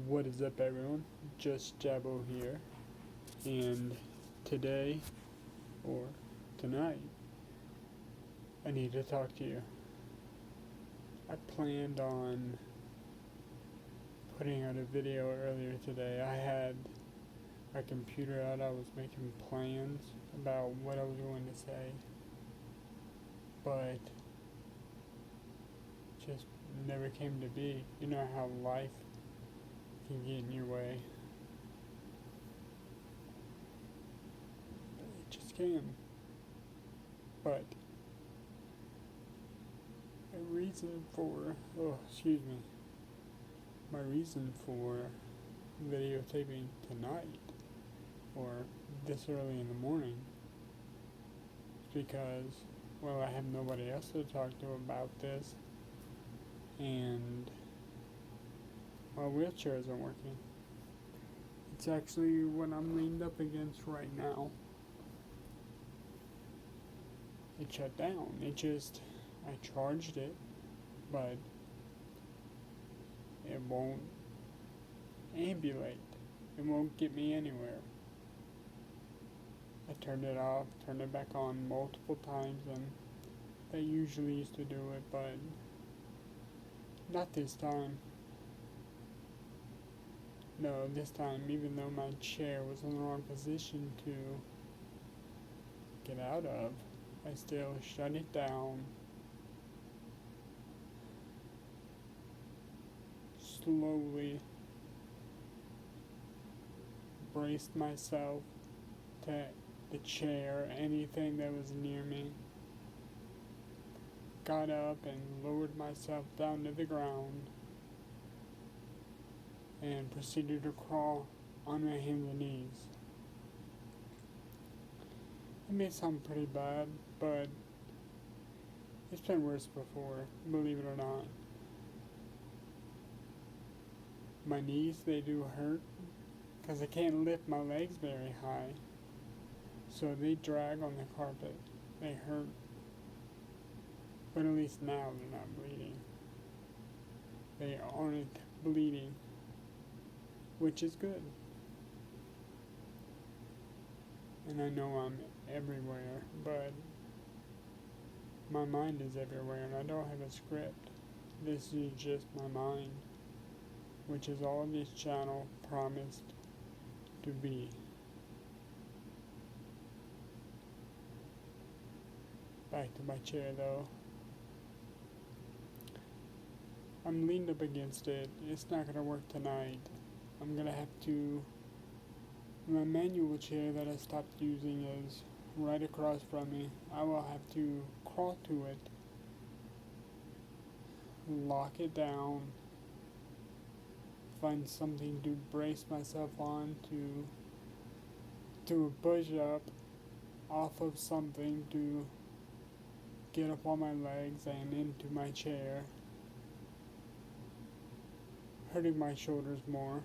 What is up, everyone? Just Jabo here, and today, or tonight, I need to talk to you. I planned on putting out a video earlier today. I had my computer out, I was making plans about what I was going to say, but just never came to be. You know how life can get in your way. It just can. But my reason for, my reason for videotaping tonight or this early in the morning is because, well, I have nobody else to talk to about this, and my wheelchair isn't working. It's actually what I'm leaned up against right now. It shut down. I charged it, but it won't ambulate. It won't get me anywhere. I turned it off, turned it back on multiple times, and that usually used to do it, but not this time. No, this time, even though my chair was in the wrong position to get out of, I still shut it down, slowly braced myself to the chair, anything that was near me, got up and lowered myself down to the ground, and proceeded to crawl on my hands and knees. It may sound pretty bad, but it's been worse before, believe it or not. My knees, they do hurt, because I can't lift my legs very high, so they drag on the carpet. They hurt, but at least now they're not bleeding. They aren't bleeding, which is good. And I know I'm everywhere, but my mind is everywhere, and I don't have a script. This is just my mind, which is all this channel promised to be. Back to my chair, though. I'm leaned up against it. It's not going to work tonight. I'm going to have to... My manual chair that I stopped using is right across from me. I will have to crawl to it, lock it down, find something to brace myself on, to do a push-up off of something to get up on my legs and into my chair, hurting my shoulders more.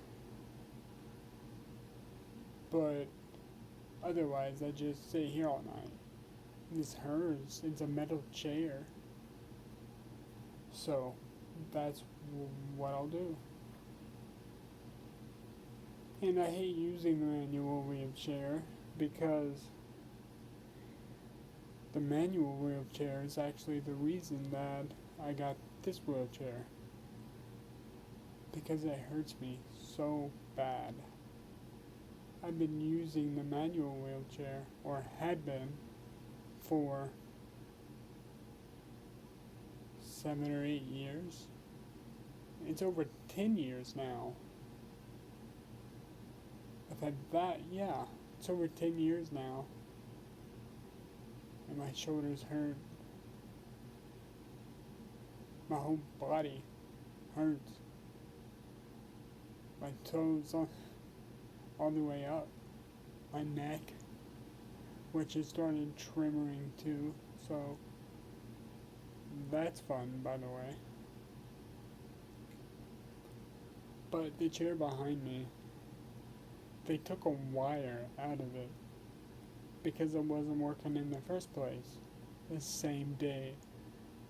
But otherwise, I just sit here all night. This hurts. It's a metal chair. So that's what I'll do. And I hate using the manual wheelchair because the manual wheelchair is actually the reason that I got this wheelchair. Because it hurts me so bad. I've been using the manual wheelchair, or had been, for 7 or 8 years. It's over 10 years now. I've had that, yeah, it's over 10 years now. And my shoulders hurt. My whole body hurts. My toes all the way up. My neck, which is starting tremoring too, so that's fun, by the way. But the chair behind me, they took a wire out of it because it wasn't working in the first place the same day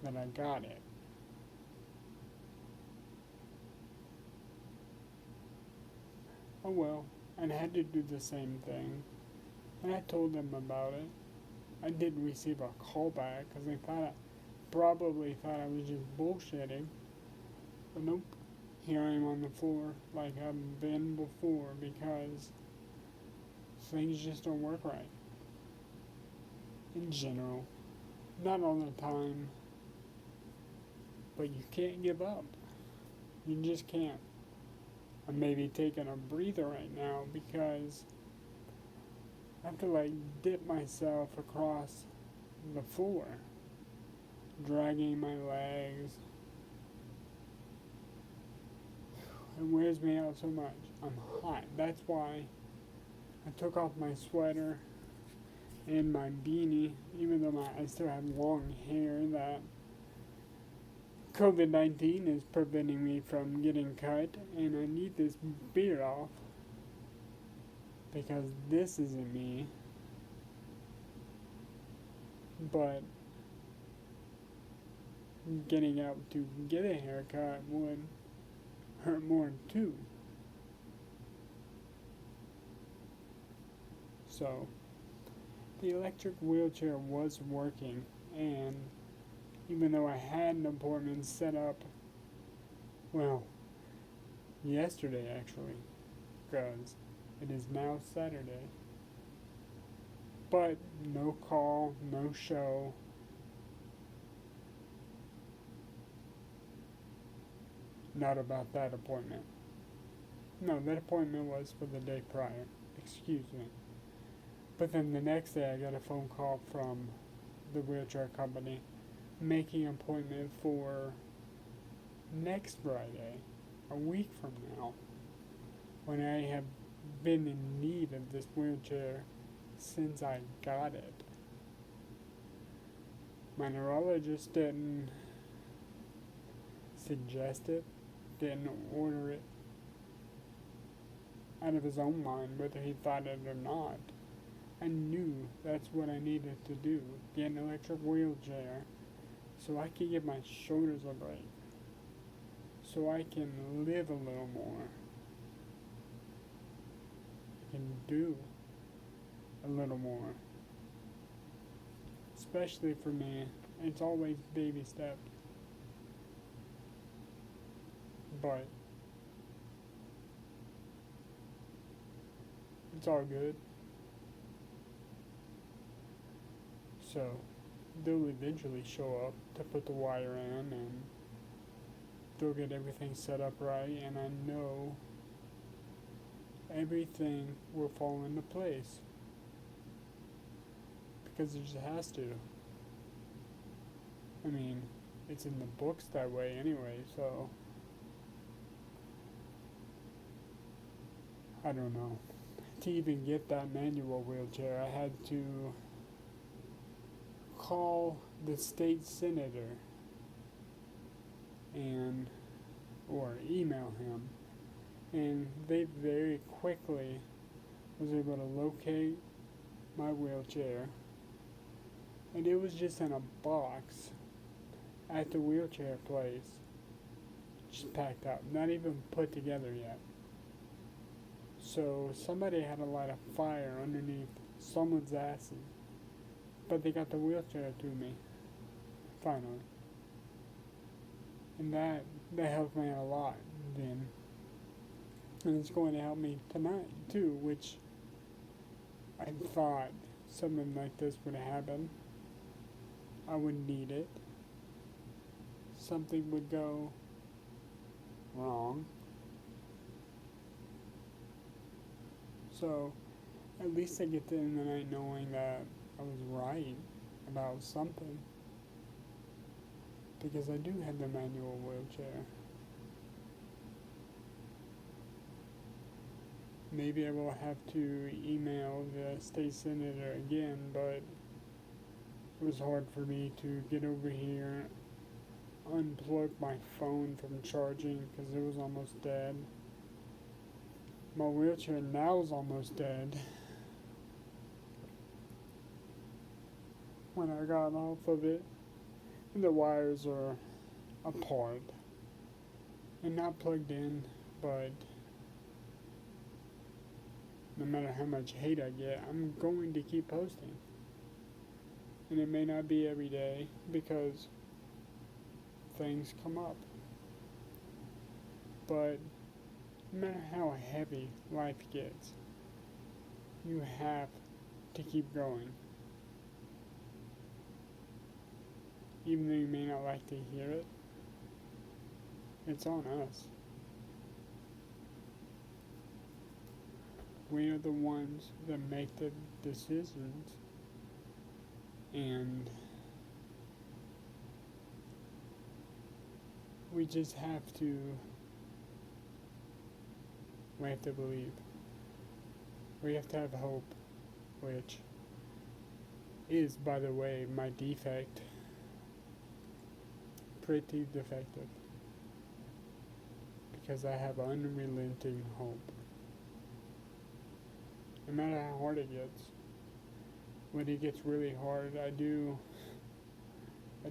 that I got it. oh well, and had to do the same thing. And I told them about it. I did receive a call back because they probably thought I was just bullshitting. But nope, here I am on the floor like I've been before because things just don't work right. In general, not all the time, but you can't give up. You just can't. I'm maybe taking a breather right now because I have to like dip myself across the floor, dragging my legs. It wears me out so much. I'm hot. That's why I took off my sweater and my beanie, even though I still have long hair that COVID-19 is preventing me from getting cut, and I need this beard off because this isn't me. But getting out to get a haircut would hurt more too. So, the electric wheelchair was working, and even though I had an appointment set up, well, yesterday actually, because it is now Saturday. But no call, no show. Not about that appointment. No, that appointment was for the day prior. Excuse me. But then the next day I got a phone call from the wheelchair company making an appointment for next Friday, a week from now, when I have been in need of this wheelchair since I got it. My neurologist didn't suggest it, didn't order it out of his own mind, whether he thought it or not. I knew that's what I needed to do, get an electric wheelchair, so I can give my shoulders a break, so I can live a little more, I can do a little more. Especially for me, it's always baby steps. But it's all good. So they'll eventually show up to put the wire in, and they'll get everything set up right, and I know everything will fall into place. Because it just has to. I mean, it's in the books that way anyway, so I don't know. To even get that manual wheelchair, I had to call the state senator and or email him, and they very quickly was able to locate my wheelchair, and it was just in a box at the wheelchair place, just packed up, not even put together yet. So somebody had to light a fire underneath someone's asses, but they got the wheelchair to me, finally. And that helped me a lot then. And it's going to help me tonight too, which I thought something like this would happen. I would need it. Something would go wrong. So at least I get to end the night knowing that I was right about something. Because I do have the manual wheelchair. Maybe I will have to email the state senator again, but it was hard for me to get over here, unplug my phone from charging because it was almost dead. My wheelchair now is almost dead. When I got off of it, the wires are apart and not plugged in, but no matter how much hate I get, I'm going to keep posting. And it may not be every day because things come up. But no matter how heavy life gets, you have to keep going. Even though you may not like to hear it, it's on us. We are the ones that make the decisions, and we just have to believe. We have to have hope, which is, by the way, my defect. Pretty defective. Because I have unrelenting hope. No matter how hard it gets. When it gets really hard, I do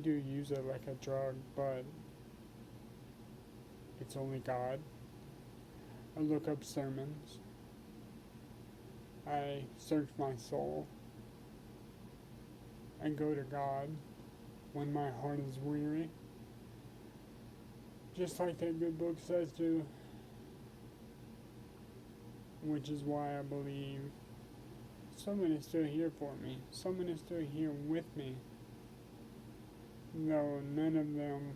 use it like a drug, but it's only God. I look up sermons. I search my soul. I go to God when my heart is weary. Just like that good book says to. Which is why I believe someone is still here for me. Someone is still here with me. Though none of them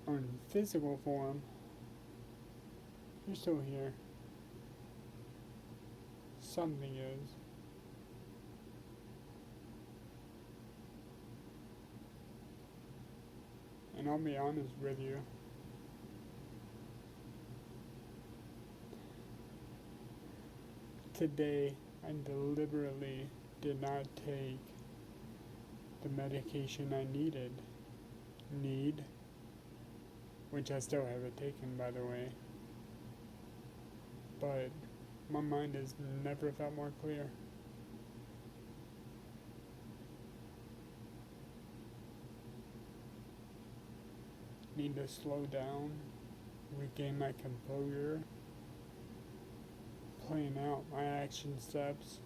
are in physical form, you're still here. Something is. And I'll be honest with you. Today, I deliberately did not take the medication I need, which I still haven't taken, by the way. But my mind has never felt more clear. Need to slow down, regain my composure, plan out my action steps,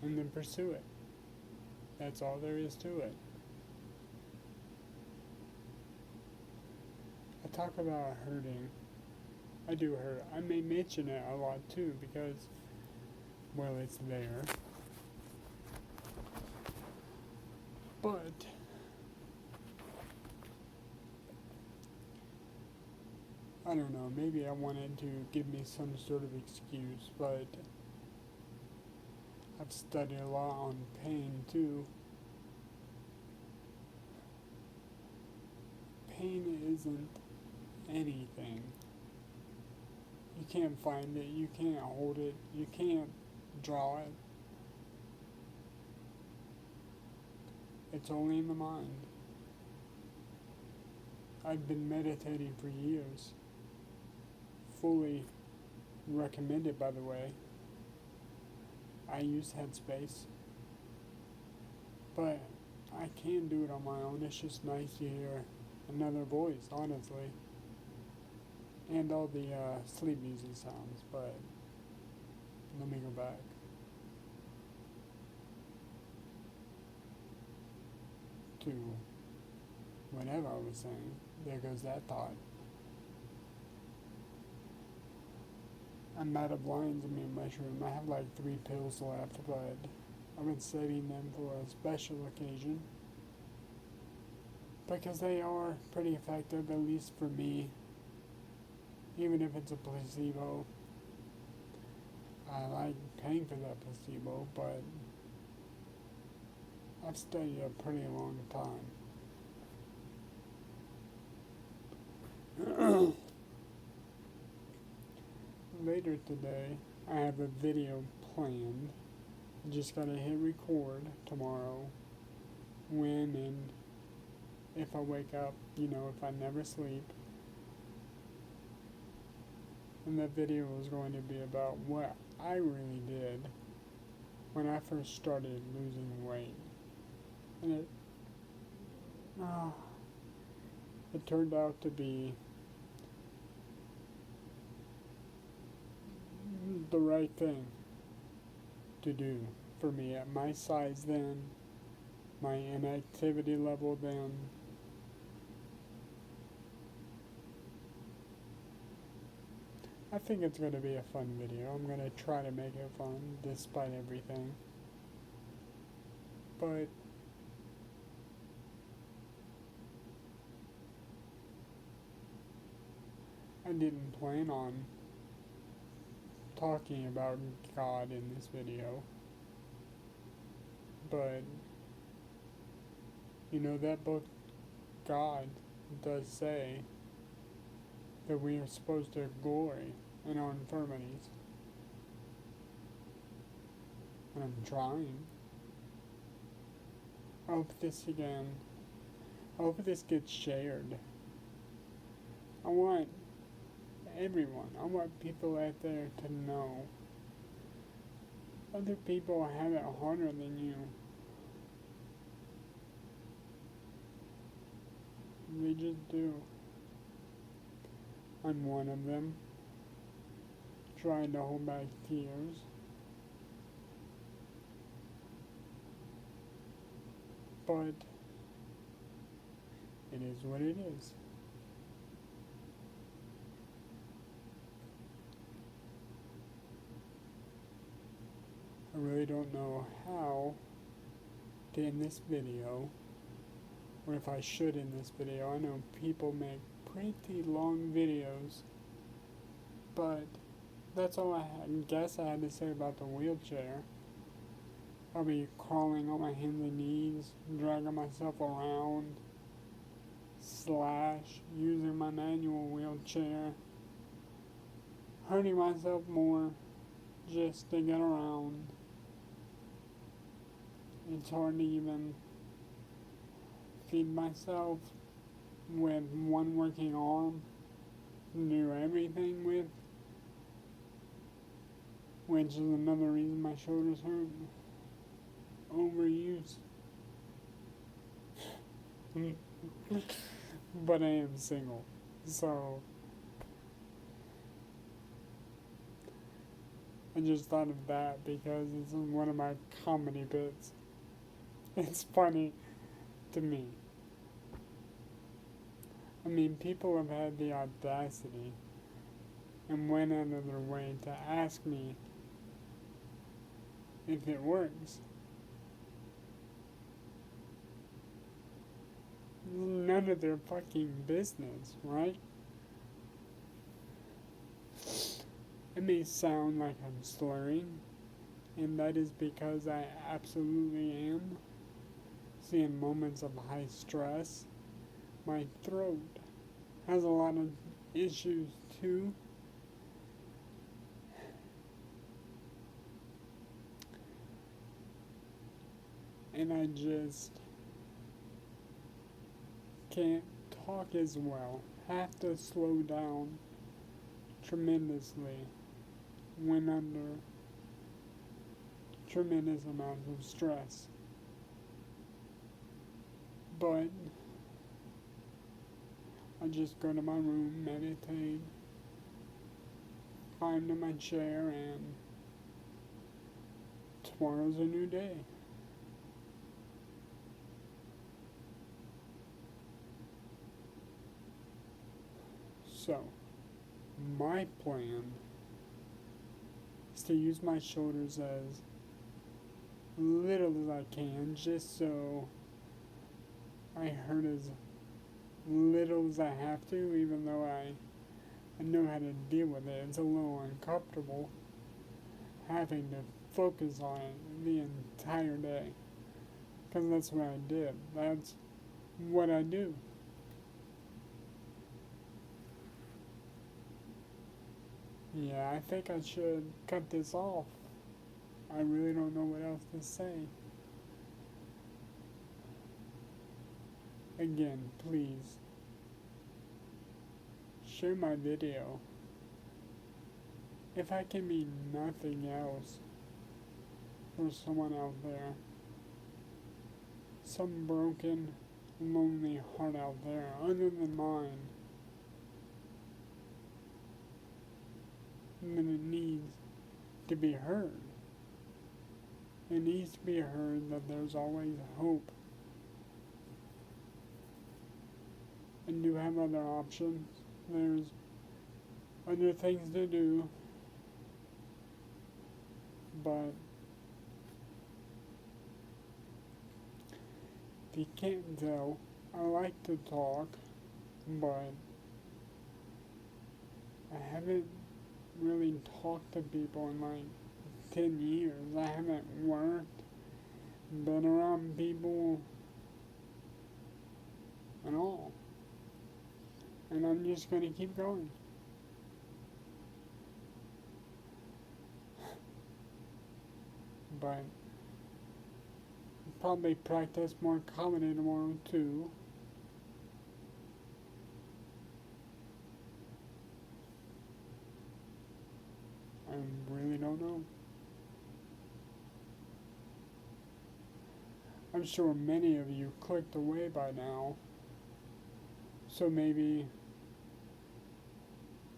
and then pursue it. That's all there is to it. I talk about hurting. I do hurt. I may mention it a lot too because, well, it's there. But I don't know, maybe I wanted to give me some sort of excuse, but I've studied a lot on pain too. Pain isn't anything. You can't find it, you can't hold it, you can't draw it. It's only in the mind. I've been meditating for years. Fully recommended, by the way. I use Headspace. But I can do it on my own. It's just nice to hear another voice, honestly. And all the sleep music sounds, but let me go back. To whatever I was saying. There goes that thought. I'm out of lines in my mushroom. I have like 3 pills left, but I've been saving them for a special occasion. Because they are pretty effective, at least for me. Even if it's a placebo. I like paying for that placebo, but I've studied a pretty long time. Later today, I have a video planned. Just gotta hit record tomorrow. When and if I wake up, if I never sleep. And that video is going to be about what I really did when I first started losing weight. And it turned out to be the right thing to do for me at my size then, my inactivity level then. I think it's going to be a fun video. I'm going to try to make it fun despite everything. But I didn't plan on talking about God in this video. But, you know, that book, God, does say that we are supposed to glory in our infirmities. And I'm trying. I hope this gets shared. I want everyone, I want people out there to know other people have it harder than you. They just do. I'm one of them, trying to hold back tears. But it is what it is. I really don't know how to end this video, or if I should end this video. I know people make pretty long videos, but that's all I guess I had to say about the wheelchair. I'll be crawling on my hands and knees, dragging myself around, / using my manual wheelchair, hurting myself more just to get around. It's hard to even feed myself with one working arm, do everything with, which is another reason my shoulders hurt. Overuse. But I am single, so I just thought of that because it's one of my comedy bits. It's funny to me. I mean, people have had the audacity and went out of their way to ask me if it works. None of their fucking business, right? It may sound like I'm slurring, and that is because I absolutely am. See, in moments of high stress, my throat has a lot of issues too. And I just can't talk as well. Have to slow down tremendously when under tremendous amounts of stress. But I just go to my room, meditate, climb to my chair, and tomorrow's a new day. So, my plan is to use my shoulders as little as I can, just so I hurt as little as I have to, even though I know how to deal with it. It's a little uncomfortable having to focus on it the entire day, because that's what I did. That's what I do. Yeah, I think I should cut this off. I really don't know what else to say. Again, please, share my video. If I can be nothing else for someone out there, some broken, lonely heart out there, other than mine, then it needs to be heard. It needs to be heard that there's always hope. And you have other options. There's other things to do. But if you can't tell, I like to talk, but I haven't really talked to people in like 10 years. I haven't worked, been around people at all. And I'm just going to keep going. But probably practice more comedy tomorrow too. I really don't know. I'm sure many of you clicked away by now. So maybe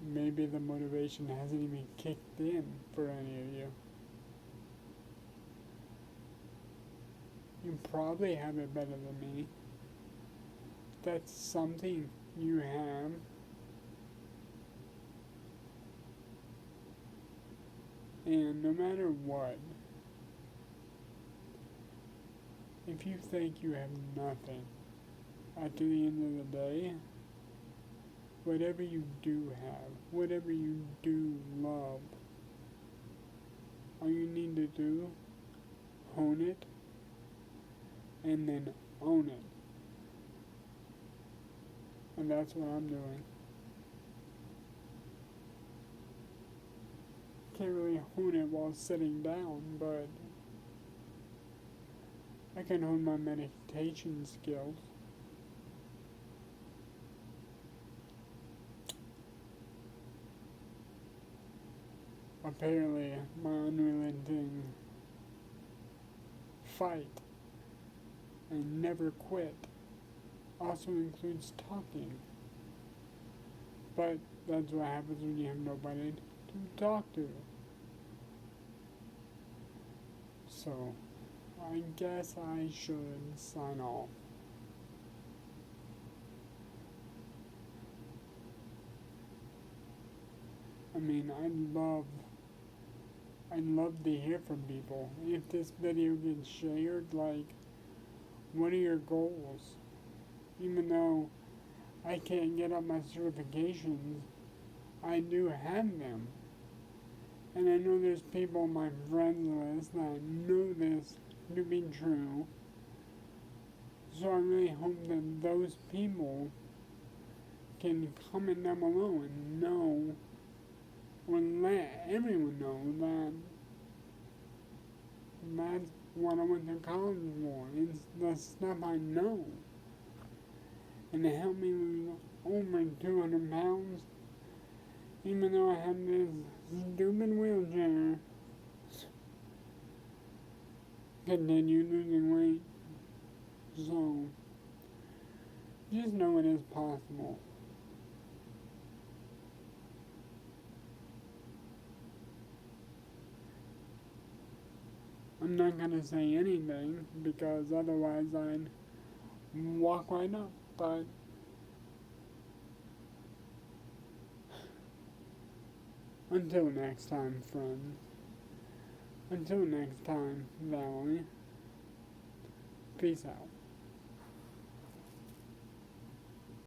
the motivation hasn't even kicked in for any of you. You probably have it better than me. That's something you have. And no matter what, if you think you have nothing, at the end of the day, whatever you do have, whatever you do love, all you need to do, hone it, and then own it. And that's what I'm doing. Can't really hone it while sitting down, but I can hone my meditation skills. Apparently, my unrelenting fight and never quit also includes talking. But that's what happens when you have nobody to talk to. So, I guess I should sign off. I mean, I'd love to hear from people. If this video gets shared, like, what are your goals? Even though I can't get up my certifications, I do have them. And I know there's people on my friends list that know this to be true. So I really hope that those people can comment down below and know, or let everyone know that that's what I went to college for. It's the stuff I know. And it helped me lose over 200 pounds, even though I had this stupid wheelchair. Continue losing weight. So, just know it is possible. I'm not gonna say anything because otherwise I'd walk right up, but until next time, friends. Until next time, Valerie. Peace out.